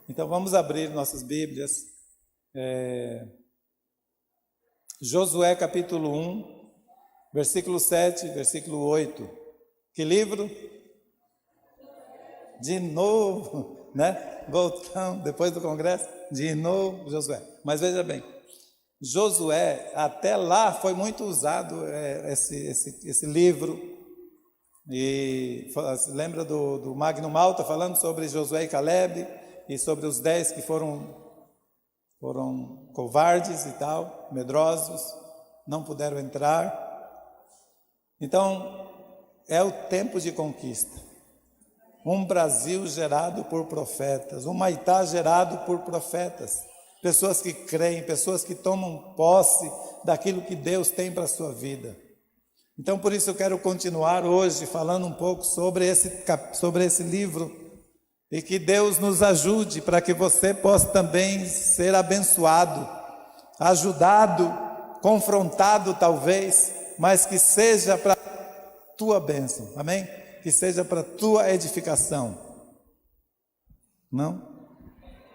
Então vamos abrir nossas Bíblias. Josué capítulo 1, versículo 7, versículo 8. Que livro? De novo, né? Voltamos, depois do congresso, de novo Josué. Mas veja bem, Josué, até lá foi muito usado esse livro. E lembra do Magno Malta falando sobre Josué e Caleb e sobre os 10 que foram covardes e tal, medrosos, não puderam entrar. Então, é o tempo de conquista. Um Brasil gerado por profetas, um Maitá gerado por profetas, pessoas que creem, pessoas que tomam posse daquilo que Deus tem para a sua vida. Então, por isso eu quero continuar hoje falando um pouco sobre esse livro, e que Deus nos ajude para que você possa também ser abençoado, ajudado, confrontado talvez, mas que seja para a tua bênção, amém? Que seja para a tua edificação. Não?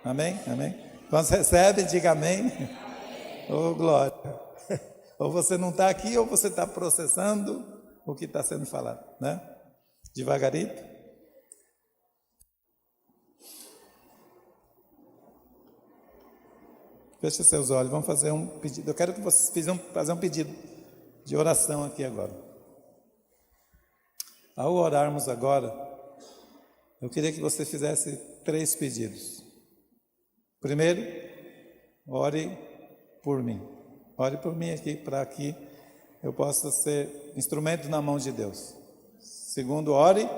Amém? Amém? Quando você recebe, diga amém. Oh, glória. Ou você não está aqui, ou você está processando o que está sendo falado, né? Devagarito. Feche seus olhos, vamos fazer um pedido. Eu quero que vocês fazer um pedido de oração aqui agora. Ao orarmos agora, eu queria que você fizesse 3 pedidos. Primeiro, ore por mim. Ore por mim aqui, para que eu possa ser instrumento na mão de Deus. Segundo, ore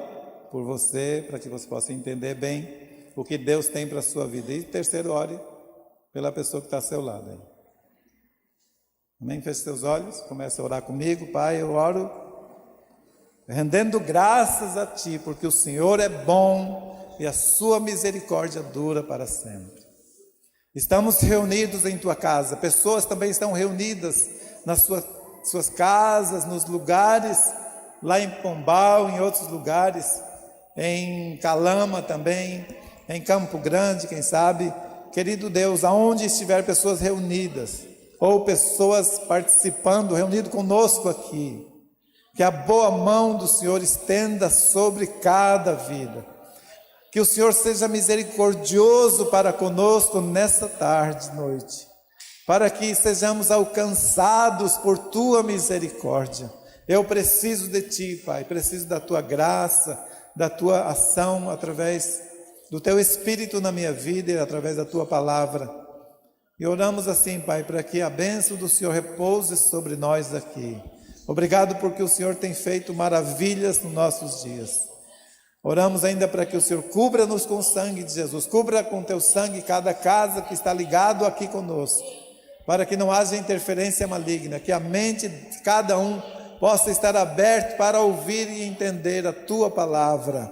por você, para que você possa entender bem o que Deus tem para a sua vida. E terceiro, ore pela pessoa que está ao seu lado. Aí. Amém? Feche seus olhos, comece a orar comigo. Pai, eu oro rendendo graças a Ti, porque o Senhor é bom e a Sua misericórdia dura para sempre. Estamos reunidos em Tua casa, pessoas também estão reunidas nas suas casas, nos lugares, lá em Pombal, em outros lugares, em Calama também, em Campo Grande, quem sabe. Querido Deus, aonde estiver pessoas reunidas, ou pessoas participando, reunido conosco aqui, que a boa mão do Senhor estenda sobre cada vida, que o Senhor seja misericordioso para conosco nessa tarde, noite, para que sejamos alcançados por Tua misericórdia. Eu preciso de Ti, Pai, preciso da Tua graça, da Tua ação através do Teu Espírito na minha vida e através da Tua palavra. E oramos assim, Pai, para que a bênção do Senhor repouse sobre nós aqui. Obrigado porque o Senhor tem feito maravilhas nos nossos dias. Oramos ainda para que o Senhor cubra-nos com o sangue de Jesus, cubra com Teu sangue cada casa que está ligado aqui conosco, para que não haja interferência maligna, que a mente de cada um possa estar aberta para ouvir e entender a Tua palavra,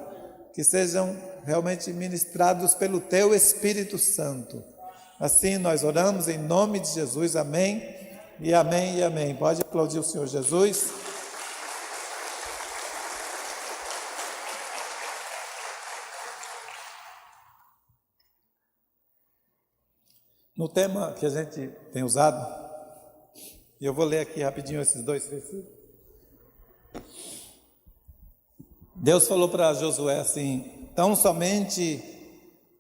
que sejam realmente ministrados pelo Teu Espírito Santo. Assim nós oramos em nome de Jesus, amém, e amém, e amém. Pode aplaudir o Senhor Jesus. No tema que a gente tem usado, e eu vou ler aqui rapidinho esses 2 versículos. Deus falou para Josué assim: tão somente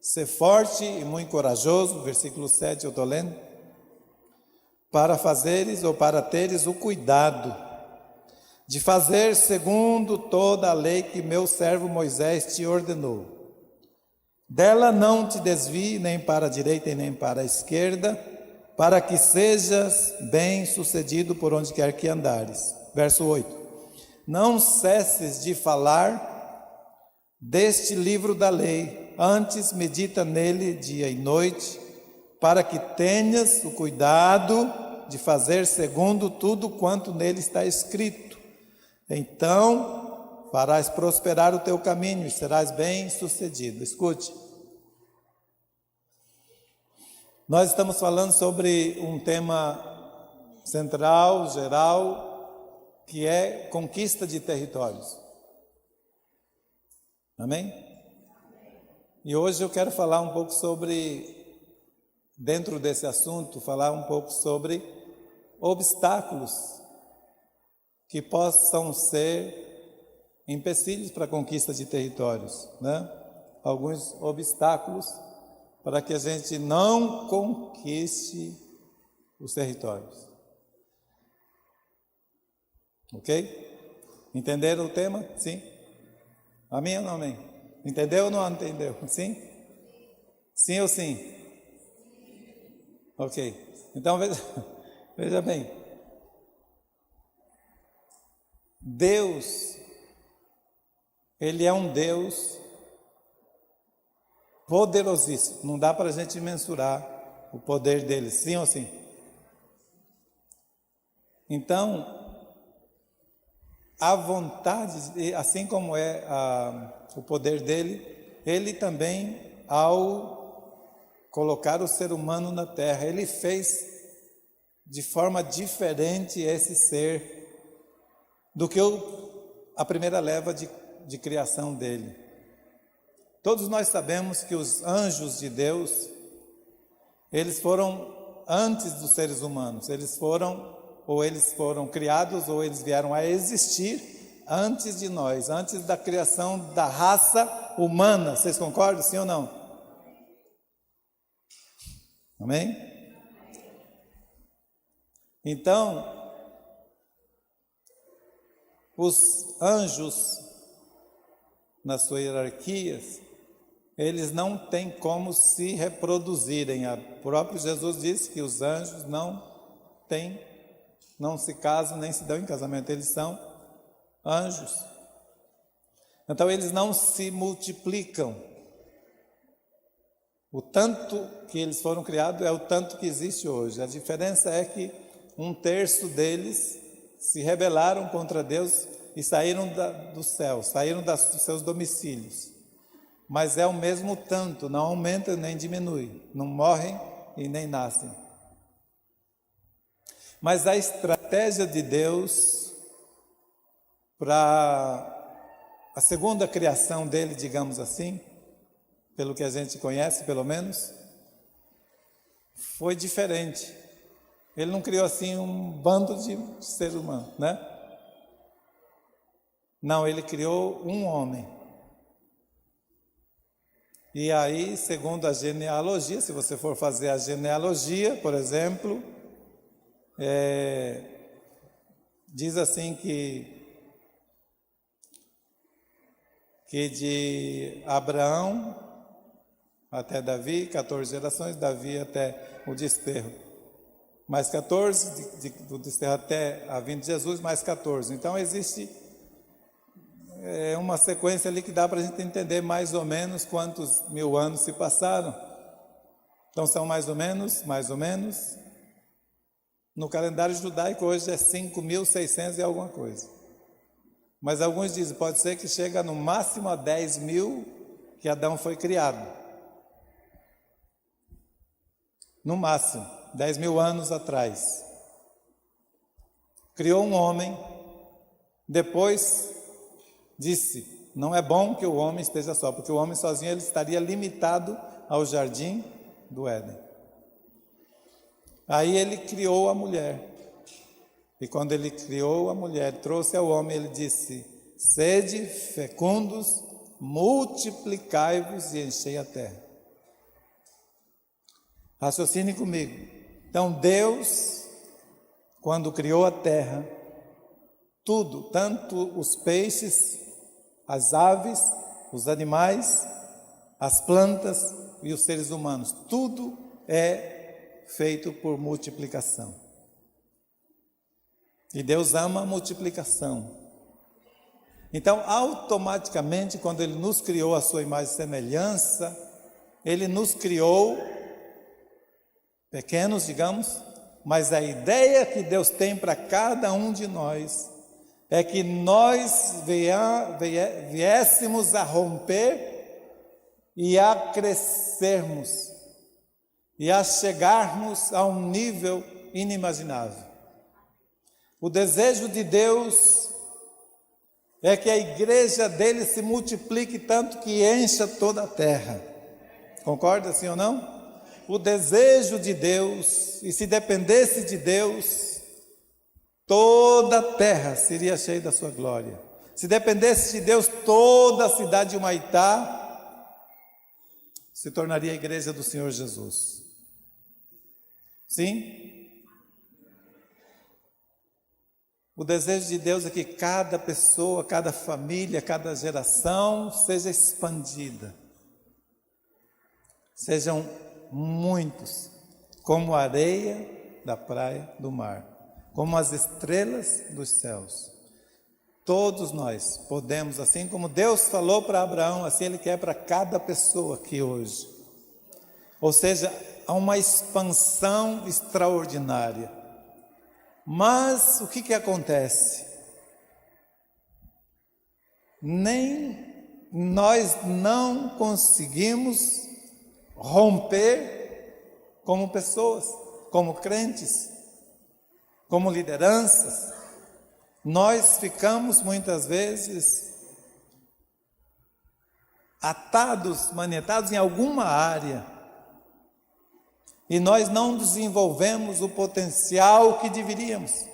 ser forte e muito corajoso, versículo 7 eu estou lendo, para fazeres ou para teres o cuidado de fazer segundo toda a lei que meu servo Moisés te ordenou. Dela não te desvie nem para a direita e nem para a esquerda, para que sejas bem sucedido por onde quer que andares. Verso 8. Não cesses de falar deste livro da lei, antes medita nele dia e noite, para que tenhas o cuidado de fazer segundo tudo quanto nele está escrito. Então farás prosperar o teu caminho e serás bem sucedido. Escute, nós estamos falando sobre um tema central, geral, que é conquista de territórios. Amém? E hoje eu quero falar um pouco sobre, dentro desse assunto, falar um pouco sobre obstáculos que possam ser empecilhos para a conquista de territórios, né? Alguns obstáculos para que a gente não conquiste os territórios. Ok? Entenderam o tema? Sim? Amém ou não amém? Entendeu ou não entendeu? Sim? Sim ou sim? Ok. Então veja bem. Deus, Ele é um Deus poderosíssimo. Não dá para a gente mensurar o poder dele, sim ou sim? Então, a vontade, assim como é o poder dele, ele também, ao colocar o ser humano na terra, ele fez de forma diferente esse ser do que a primeira leva de criação dele. Todos nós sabemos que os anjos de Deus, eles foram antes dos seres humanos, eles foram criados, ou eles vieram a existir antes de nós, antes da criação da raça humana. Vocês concordam, sim ou não? Amém? Então, os anjos, nas suas hierarquias, eles não têm como se reproduzirem. O próprio Jesus disse que os anjos não se casam nem se dão em casamento, eles são anjos. Então eles não se multiplicam. O tanto que eles foram criados é o tanto que existe hoje. A diferença é que 1/3 deles se rebelaram contra Deus e saíram do céu, saíram dos seus domicílios. Mas é o mesmo tanto, não aumenta nem diminui, não morrem e nem nascem. Mas a estratégia de Deus para a segunda criação dele, digamos assim, pelo que a gente conhece pelo menos, foi diferente. Ele não criou assim um bando de seres humanos, né? Não, ele criou um homem. E aí, segundo a genealogia, se você for fazer a genealogia, por exemplo, diz assim que de Abraão até Davi, 14 gerações, Davi até o desterro, mais 14, do desterro até a vinda de Jesus, mais 14. Então existe uma sequência ali que dá para a gente entender mais ou menos quantos 1000 anos se passaram. Então são mais ou menos, no calendário judaico hoje é 5.600 e alguma coisa. Mas alguns dizem, pode ser que chega no máximo a 10.000 que Adão foi criado. No máximo, 10.000 anos atrás. Criou um homem, depois disse, não é bom que o homem esteja só, porque o homem sozinho ele estaria limitado ao jardim do Éden. Aí ele criou a mulher. E quando ele criou a mulher, trouxe ao homem, ele disse, sede fecundos, multiplicai-vos e enchei a terra. Raciocine comigo. Então Deus, quando criou a terra, tudo, tanto os peixes, as aves, os animais, as plantas e os seres humanos, tudo é feito por multiplicação. E Deus ama a multiplicação. Então, automaticamente, quando Ele nos criou a sua imagem e semelhança, Ele nos criou pequenos, digamos, mas a ideia que Deus tem para cada um de nós é que nós viéssemos a romper e a crescermos e a chegarmos a um nível inimaginável. O desejo de Deus é que a igreja dele se multiplique tanto que encha toda a terra. Concorda, sim ou não? O desejo de Deus, e se dependesse de Deus, toda a terra seria cheia da sua glória. Se dependesse de Deus, toda a cidade de Humaitá se tornaria a igreja do Senhor Jesus. Sim? O desejo de Deus é que cada pessoa, cada família, cada geração seja expandida. Sejam muitos, como a areia da praia do mar, como as estrelas dos céus. Todos nós podemos, assim como Deus falou para Abraão, assim Ele quer para cada pessoa aqui hoje. Ou seja, há uma expansão extraordinária. Mas o que acontece? Nós não conseguimos romper como pessoas, como crentes, como lideranças. Nós ficamos muitas vezes atados, manietados em alguma área. E nós não desenvolvemos o potencial que deveríamos.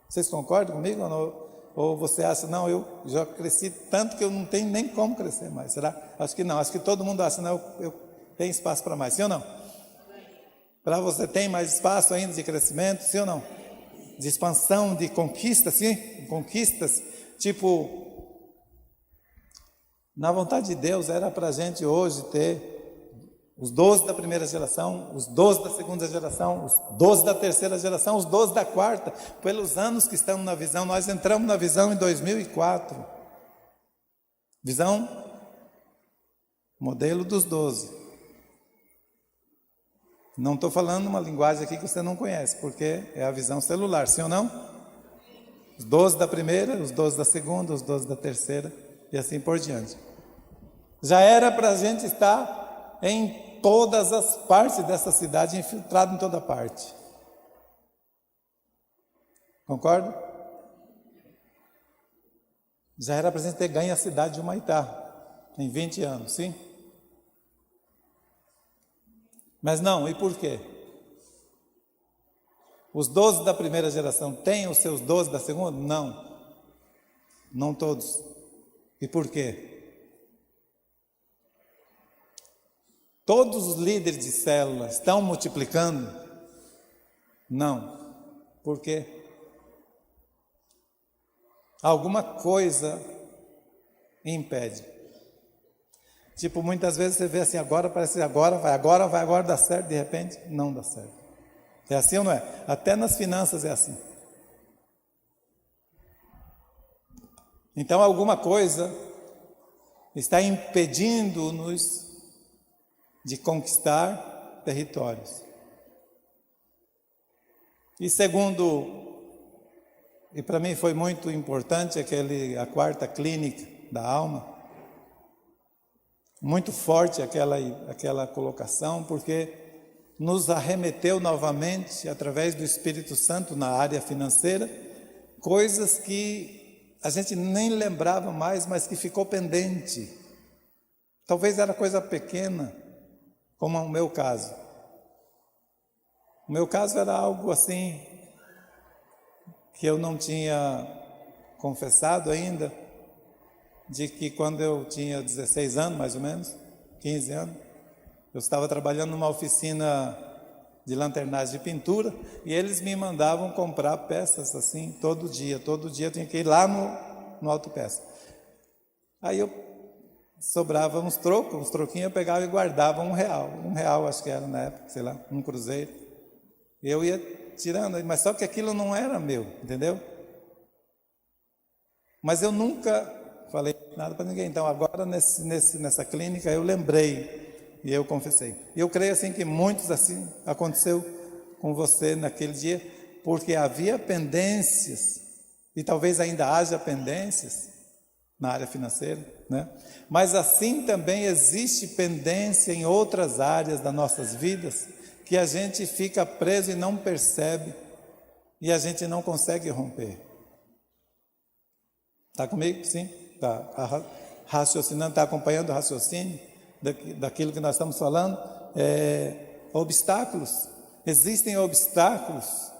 Vocês concordam comigo ou não? Ou você acha, não, eu já cresci tanto que eu não tenho nem como crescer mais, será? Acho que não, acho que todo mundo acha, não, eu tenho espaço para mais, sim ou não? Para você tem mais espaço ainda de crescimento, sim ou não? De expansão, de conquista, sim? Conquistas, tipo, na vontade de Deus era para a gente hoje ter os 12 da primeira geração, os 12 da segunda geração, os 12 da terceira geração, os 12 da quarta. Pelos anos que estamos na visão, nós entramos na visão em 2004. Visão, modelo dos 12. Não estou falando uma linguagem aqui que você não conhece, porque é a visão celular, sim ou não? Os 12 da primeira, os 12 da segunda, os 12 da terceira e assim por diante. Já era para a gente estar em todas as partes dessa cidade, infiltrado em toda parte. Concorda? Já era para a gente ter ganho a cidade de Humaitá em 20 anos, sim? Mas não, e por quê? Os 12 da primeira geração têm os seus 12 da segunda? Não. Não todos. E por quê? Todos os líderes de célula estão multiplicando? Não. Por quê? Alguma coisa impede. Tipo, muitas vezes você vê assim, agora parece agora vai dar certo, de repente não dá certo. É assim ou não é? Até nas finanças é assim. Então alguma coisa está impedindo-nos de conquistar territórios. E segundo, e para mim foi muito importante a quarta clínica da alma, muito forte aquela colocação, porque nos arremeteu novamente, através do Espírito Santo na área financeira, coisas que a gente nem lembrava mais, mas que ficou pendente. Talvez era coisa pequena, como o meu caso. O meu caso era algo assim, que eu não tinha confessado ainda, de que quando eu tinha 16 anos, mais ou menos, 15 anos, eu estava trabalhando numa oficina de lanternagem de pintura, e eles me mandavam comprar peças assim, todo dia eu tinha que ir lá no autopeça. Aí sobrava uns troquinhos, eu pegava e guardava R$1, acho que era na época, sei lá, um cruzeiro. Eu ia tirando, mas só que aquilo não era meu, entendeu? Mas eu nunca falei nada para ninguém. Então agora nessa clínica eu lembrei e eu confessei. E eu creio assim que muitos assim aconteceu com você naquele dia, porque havia pendências, e talvez ainda haja pendências na área financeira, né? Mas assim também existe pendência em outras áreas das nossas vidas, que a gente fica preso e não percebe, e a gente não consegue romper. Está comigo? Sim? Está raciocinando, está acompanhando o raciocínio? daquilo que nós estamos falando, obstáculos. Existem obstáculos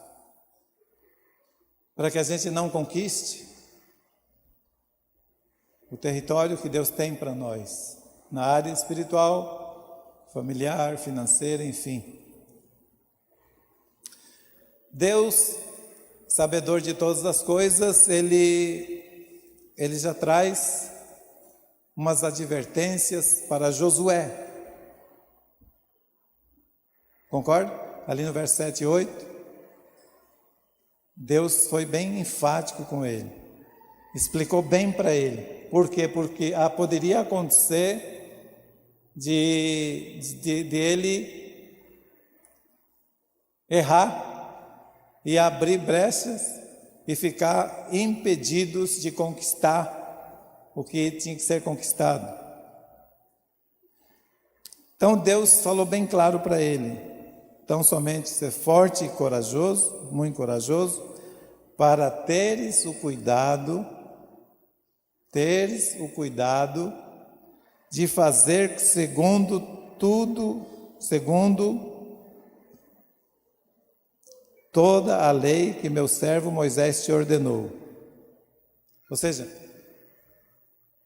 para que a gente não conquiste o território que Deus tem para nós, na área espiritual, familiar, financeira, enfim. Deus, sabedor de todas as coisas, Ele já traz umas advertências para Josué. Concorda? Ali no verso 7 e 8, Deus foi bem enfático com ele, explicou bem para ele. Por quê? Porque poderia acontecer de ele errar e abrir brechas e ficar impedidos de conquistar o que tinha que ser conquistado. Então Deus falou bem claro para ele: então somente ser forte e corajoso, muito corajoso, para teres o cuidado de fazer segundo toda a lei que meu servo Moisés te ordenou. Ou seja,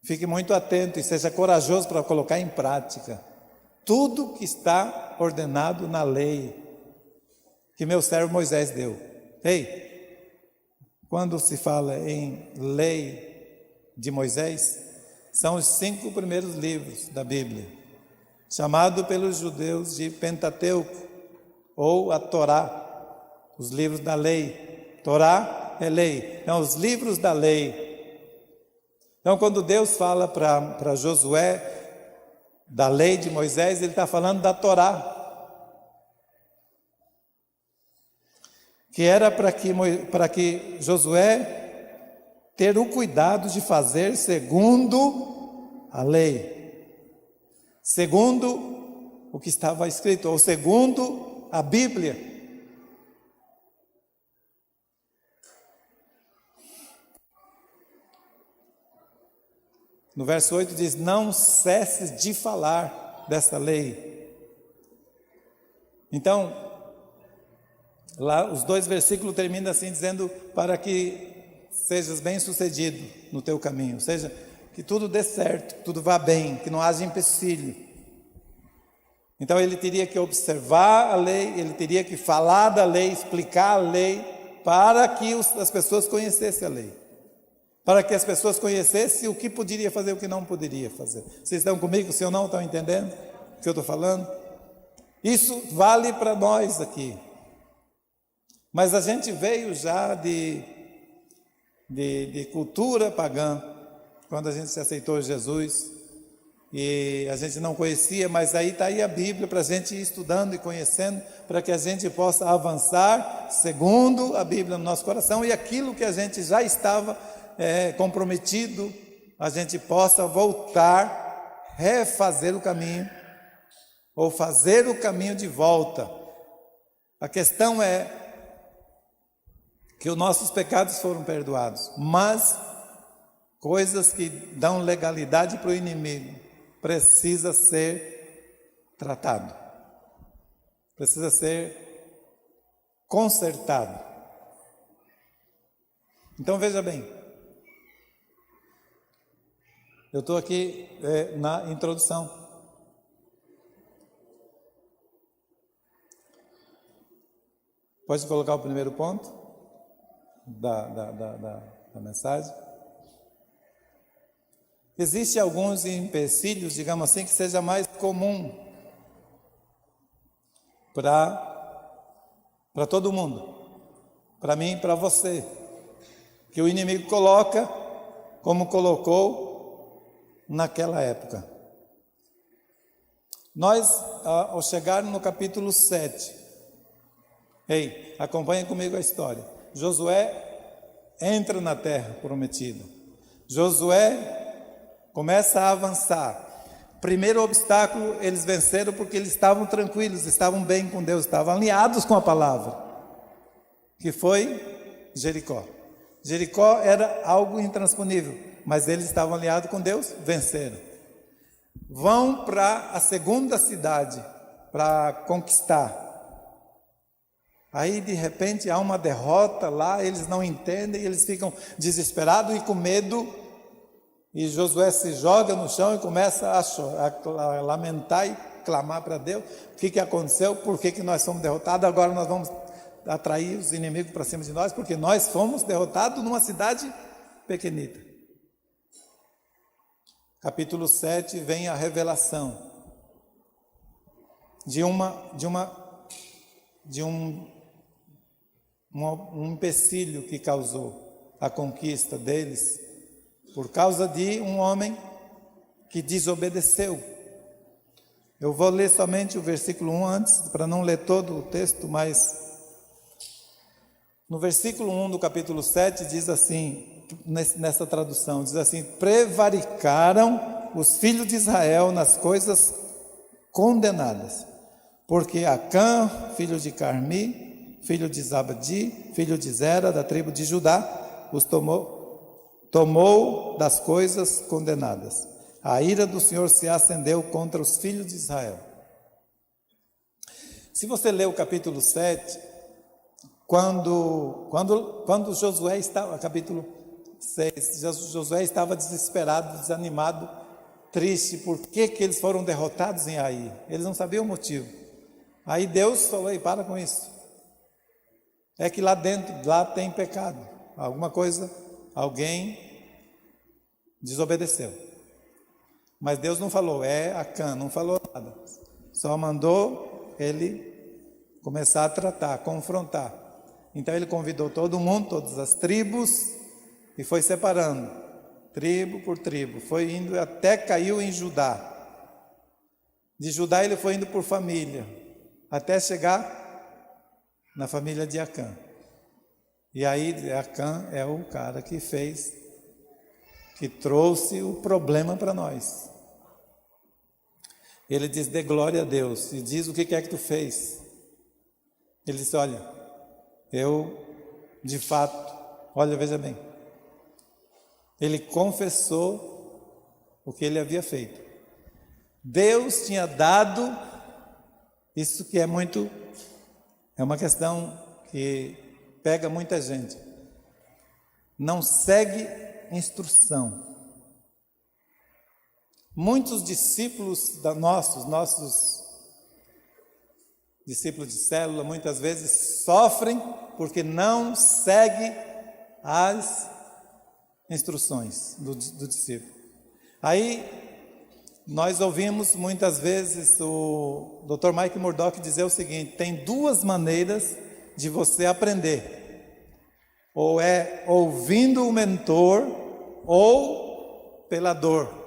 fique muito atento e seja corajoso para colocar em prática tudo que está ordenado na lei que meu servo Moisés deu. Ei, quando se fala em lei de Moisés, são os 5 primeiros livros da Bíblia, chamado pelos judeus de Pentateuco, ou a Torá, os livros da lei. Torá é lei, então os livros da lei. Então quando Deus fala para Josué da lei de Moisés, ele está falando da Torá, que era para que Josué ter o cuidado de fazer segundo a lei, segundo o que estava escrito, ou segundo a Bíblia. No verso 8 diz: não cesses de falar dessa lei. Então, lá os 2 versículos terminam assim, dizendo: para que sejas bem sucedido no teu caminho, ou seja, que tudo dê certo, que tudo vá bem, que não haja empecilho. Então ele teria que observar a lei, ele teria que falar da lei, explicar a lei, para que as pessoas conhecessem a lei, para que as pessoas conhecessem o que poderia fazer e o que não poderia fazer. Vocês estão comigo? Se ou não estão entendendo o que eu estou falando? Isso vale para nós aqui. Mas a gente veio já de cultura pagã, quando a gente se aceitou Jesus, e a gente não conhecia, mas aí está aí a Bíblia para a gente ir estudando e conhecendo, para que a gente possa avançar segundo a Bíblia no nosso coração, e aquilo que a gente já estava comprometido, a gente possa voltar, refazer o caminho, ou fazer o caminho de volta. A questão é que os nossos pecados foram perdoados, mas coisas que dão legalidade para o inimigo precisa ser tratado, precisa ser consertado. Então veja bem, eu estou aqui na introdução. Pode colocar o primeiro ponto da mensagem. Existem alguns empecilhos, digamos assim, que seja mais comum para todo mundo, para mim e para você, que o inimigo coloca, como colocou naquela época. Nós, ao chegar no capítulo 7, acompanhem comigo a história. Josué entra na terra prometida. Josué começa a avançar. Primeiro obstáculo, eles venceram porque eles estavam tranquilos, estavam bem com Deus, estavam alinhados com a palavra, que foi Jericó. Jericó era algo intransponível, mas eles estavam alinhados com Deus, venceram. vão para a segunda cidade para conquistar. Aí de repente há uma derrota lá, eles não entendem, eles ficam desesperados e com medo, e Josué se joga no chão e começa a lamentar e clamar para Deus: o que aconteceu, por que nós somos derrotados, agora nós vamos atrair os inimigos para cima de nós, porque nós fomos derrotados numa cidade pequenita. Capítulo 7 vem a revelação de um empecilho que causou a conquista deles, por causa de um homem que desobedeceu. Eu vou ler somente o versículo 1 antes, para não ler todo o texto, mas no versículo 1 do capítulo 7 diz assim, nessa tradução, diz assim: prevaricaram os filhos de Israel nas coisas condenadas, porque Acã, filho de Carmi, filho de Zabdi, filho de Zera, da tribo de Judá, os tomou das coisas condenadas. A ira do Senhor se acendeu contra os filhos de Israel. Se você ler o capítulo 7, quando Josué estava, capítulo 6, Josué estava desesperado, desanimado, triste, por que eles foram derrotados em Ai? Eles não sabiam o motivo. Aí Deus falou: ei, para com isso. É que lá dentro, lá tem pecado. Alguma coisa, alguém desobedeceu. Mas Deus não falou, Acã, não falou nada. Só mandou ele começar a tratar, confrontar. Então ele convidou todo mundo, todas as tribos, e foi separando, tribo por tribo. Foi indo até caiu em Judá. De Judá ele foi indo por família, até chegar na família de Acã. E aí Acã é o cara que trouxe o problema para nós. Ele diz: dê glória a Deus, e diz: o que é que tu fez? Ele disse: olha, eu de fato, olha, veja bem, ele confessou o que ele havia feito. Deus tinha dado, isso que é uma questão que pega muita gente, não segue instrução. Muitos discípulos nossos discípulos de célula, muitas vezes sofrem porque não seguem as instruções do discípulo. Aí nós ouvimos muitas vezes o Dr. Mike Murdock dizer o seguinte: tem duas maneiras de você aprender, ou é ouvindo o mentor ou pela dor.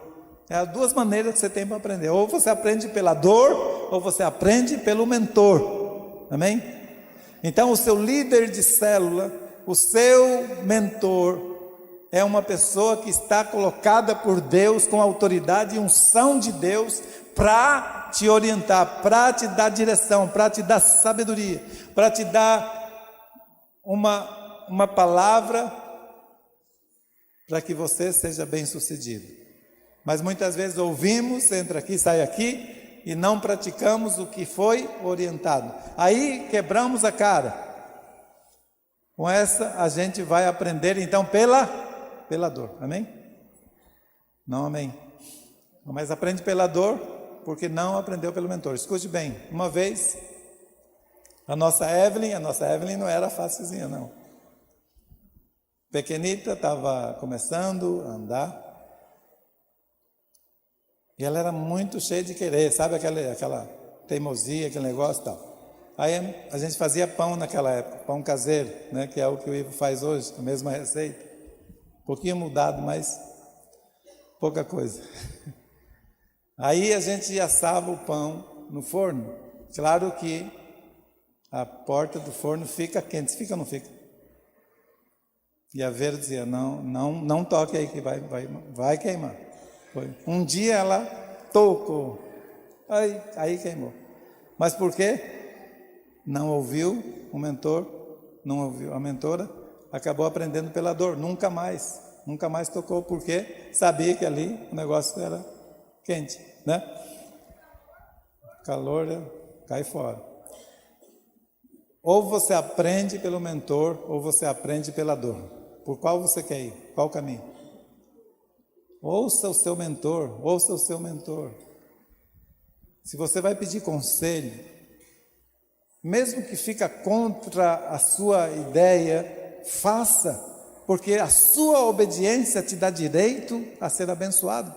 É as duas maneiras que você tem para aprender: ou você aprende pela dor, ou você aprende pelo mentor. Amém? Então o seu líder de célula, o seu mentor, é uma pessoa que está colocada por Deus com autoridade e unção de Deus para te orientar, para te dar direção, para te dar sabedoria, para te dar uma palavra para que você seja bem sucedido. Mas muitas vezes ouvimos, entra aqui, sai aqui, e não praticamos o que foi orientado. Aí quebramos a cara. Com essa a gente vai aprender então pela dor, amém? Não, amém? Mas aprende pela dor, porque não aprendeu pelo mentor. Escute bem, uma vez, a nossa Evelyn não era facilzinha, não. Pequenita, estava começando a andar, e ela era muito cheia de querer, sabe aquela teimosia, aquele negócio e tal. Aí a gente fazia pão naquela época, pão caseiro, né, que é o que o Ivo faz hoje, a mesma receita. Um pouquinho mudado, mas pouca coisa. Aí a gente assava o pão no forno. Claro que a porta do forno fica quente, fica ou não fica? E a Vera dizia: não toque aí que vai queimar. Foi. Um dia ela tocou, aí queimou. Mas por quê? Não ouviu o mentor, não ouviu a mentora, acabou aprendendo pela dor, nunca mais tocou, porque sabia que ali o negócio era quente. né? Calor cai fora. Ou você aprende pelo mentor, ou você aprende pela dor. Por qual você quer ir? Qual o caminho? Ouça o seu mentor, ouça o seu mentor. Se você vai pedir conselho, mesmo que fica contra a sua ideia, faça, porque a sua obediência te dá direito a ser abençoado.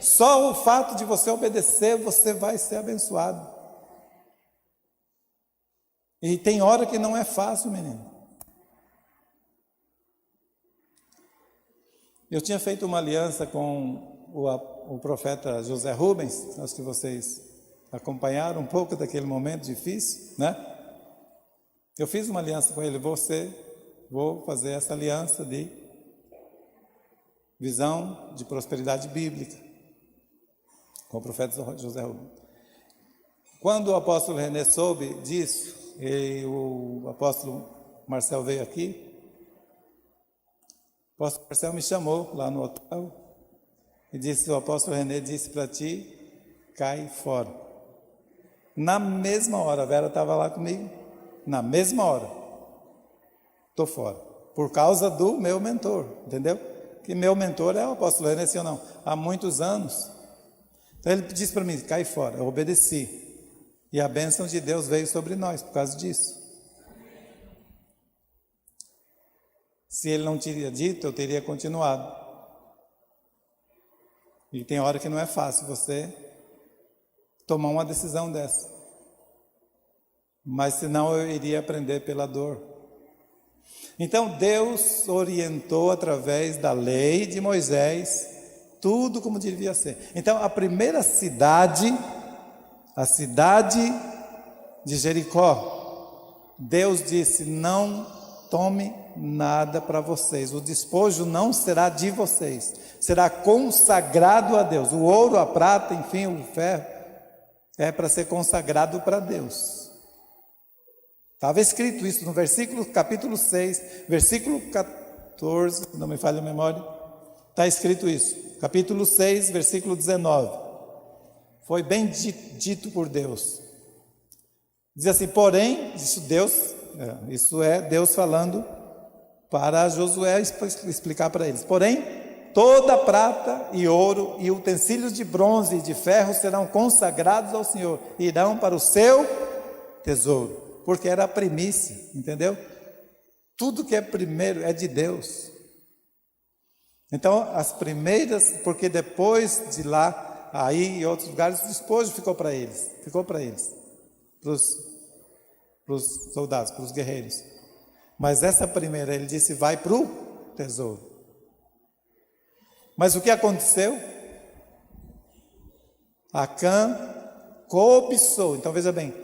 Só o fato de você obedecer, você vai ser abençoado. E tem hora que não é fácil, menino. Eu tinha feito uma aliança com o profeta José Rubens, acho que vocês acompanharam um pouco daquele momento difícil, né? Eu fiz uma aliança com ele, vou fazer essa aliança de visão de prosperidade bíblica com o profeta José Rubens. Quando o apóstolo René soube disso, e o apóstolo Marcel veio aqui, o apóstolo Marcel me chamou lá no hotel e disse: o apóstolo René disse para ti, cai fora. Na mesma hora, a Vera estava lá comigo, na mesma hora, estou fora, por causa do meu mentor, entendeu? Que meu mentor é o apóstolo René, sim ou não? Há muitos anos. Então ele disse para mim, cai fora, eu obedeci. E a bênção de Deus veio sobre nós por causa disso. Se ele não teria dito, eu teria continuado. E tem hora que não é fácil você tomar uma decisão dessa. Mas senão eu iria aprender pela dor. Então Deus orientou através da lei de Moisés tudo como devia ser. Então a primeira cidade, a cidade de Jericó, Deus disse: não tome nada para vocês, o despojo não será de vocês, será consagrado a Deus. O ouro, a prata, enfim, o ferro, é para ser consagrado para Deus. Estava escrito isso no versículo, capítulo 6, versículo 14, não me falha a memória, está escrito isso, capítulo 6, versículo 19, foi bem dito por Deus. Diz assim: porém, isso é Deus falando para Josué explicar para eles. Porém, toda prata e ouro e utensílios de bronze e de ferro serão consagrados ao Senhor, e irão para o seu tesouro, porque era a primícia, entendeu? Tudo que é primeiro é de Deus. Então, as primeiras, porque depois de lá, aí em outros lugares, o despojo ficou para eles, para os soldados, para os guerreiros. Mas essa primeira, ele disse, vai para o tesouro. Mas o que aconteceu? Acã cobiçou. Então veja bem,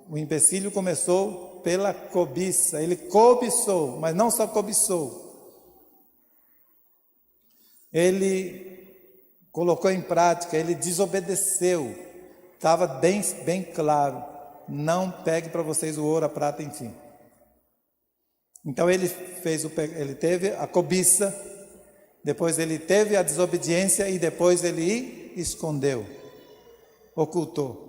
o empecilho começou pela cobiça. Ele cobiçou, mas não só cobiçou. Ele colocou em prática, ele desobedeceu. Estava bem claro. Não pegue para vocês o ouro, a prata, enfim. Então ele teve a cobiça, depois ele teve a desobediência e depois ele escondeu, ocultou.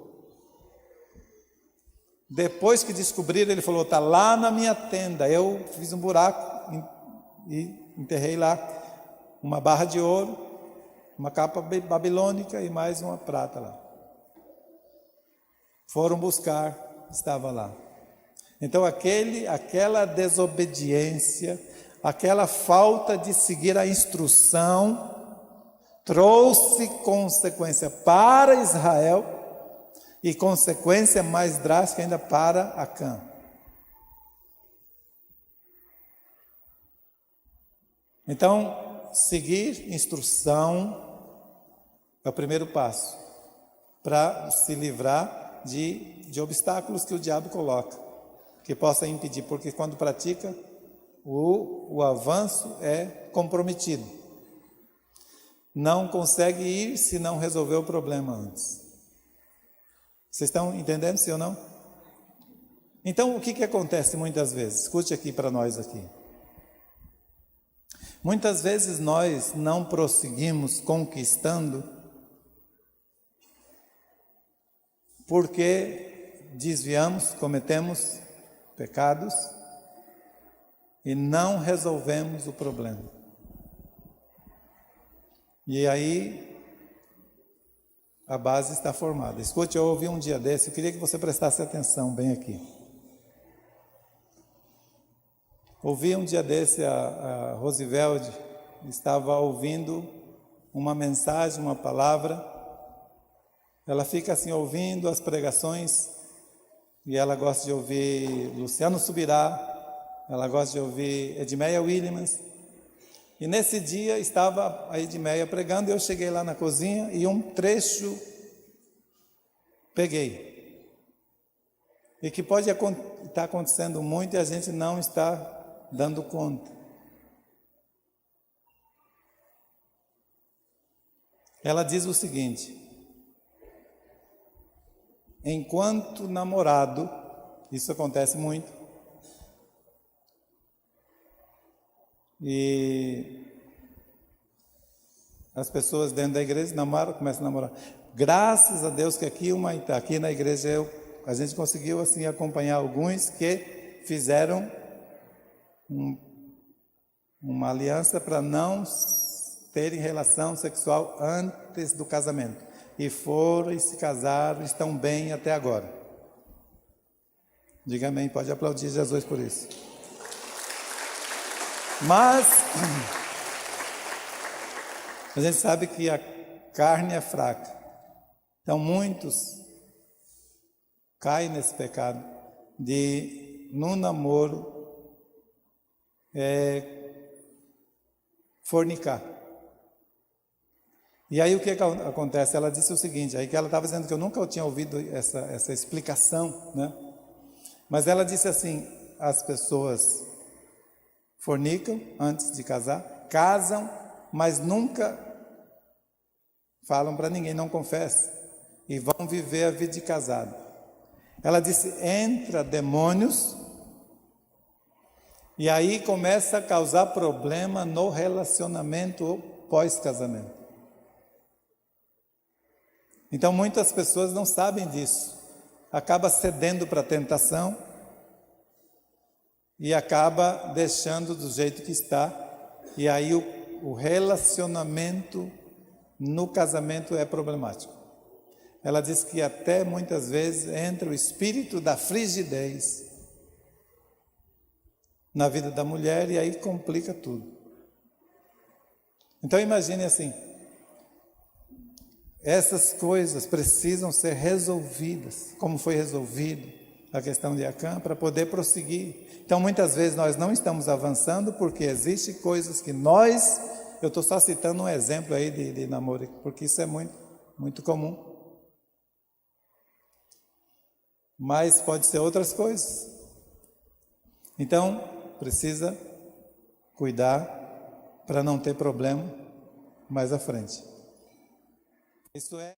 Depois que descobriram, ele falou: está lá na minha tenda. Eu fiz um buraco e enterrei lá uma barra de ouro, uma capa babilônica e mais uma prata lá. Foram buscar, estava lá. Então aquela desobediência, aquela falta de seguir a instrução, trouxe consequência para Israel e consequência mais drástica ainda para Acã. Então, seguir instrução é o primeiro passo para se livrar de obstáculos que o diabo coloca, que possa impedir, porque quando pratica, o avanço é comprometido. Não consegue ir se não resolver o problema antes. Vocês estão entendendo, sim ou não? Então, o que acontece muitas vezes? Escute aqui para nós aqui. Muitas vezes nós não prosseguimos conquistando porque desviamos, cometemos pecados e não resolvemos o problema. E aí a base está formada. Escute, eu ouvi um dia desse, eu queria que você prestasse atenção bem aqui. Ouvi um dia desse, a Rosivelde estava ouvindo uma mensagem, uma palavra. Ela fica assim ouvindo as pregações e ela gosta de ouvir Luciano Subirá, ela gosta de ouvir Edmeia Williams. E nesse dia estava a Edmeia pregando e eu cheguei lá na cozinha e um trecho peguei. E que pode estar acontecendo muito e a gente não está dando conta. Ela diz o seguinte: enquanto namorado, isso acontece muito, e as pessoas dentro da igreja namoram, começam a namorar. Graças a Deus que aqui na igreja a gente conseguiu assim acompanhar alguns que fizeram uma aliança para não terem relação sexual antes do casamento. E foram e se casaram, estão bem até agora. Diga amém, pode aplaudir Jesus por isso. Mas a gente sabe que a carne é fraca. Então muitos caem nesse pecado de, no namoro, fornicar. E aí o que acontece? Ela disse o seguinte, aí que ela estava dizendo que eu nunca tinha ouvido essa explicação, né? Mas ela disse assim: as pessoas fornicam antes de casar, casam, mas nunca falam para ninguém, não confessam, e vão viver a vida de casado. Ela disse: entra demônios, e aí começa a causar problema no relacionamento pós-casamento. Então muitas pessoas não sabem disso, acaba cedendo para a tentação e acaba deixando do jeito que está, e aí o relacionamento no casamento é problemático. Ela diz que até muitas vezes entra o espírito da frigidez na vida da mulher e aí complica tudo. Então imagine assim, essas coisas precisam ser resolvidas, como foi resolvido a questão de Acã, para poder prosseguir. Então muitas vezes nós não estamos avançando porque existem coisas que eu estou só citando um exemplo aí de namoro, porque isso é muito comum. Mas pode ser outras coisas. Então precisa cuidar para não ter problema mais à frente. Isso é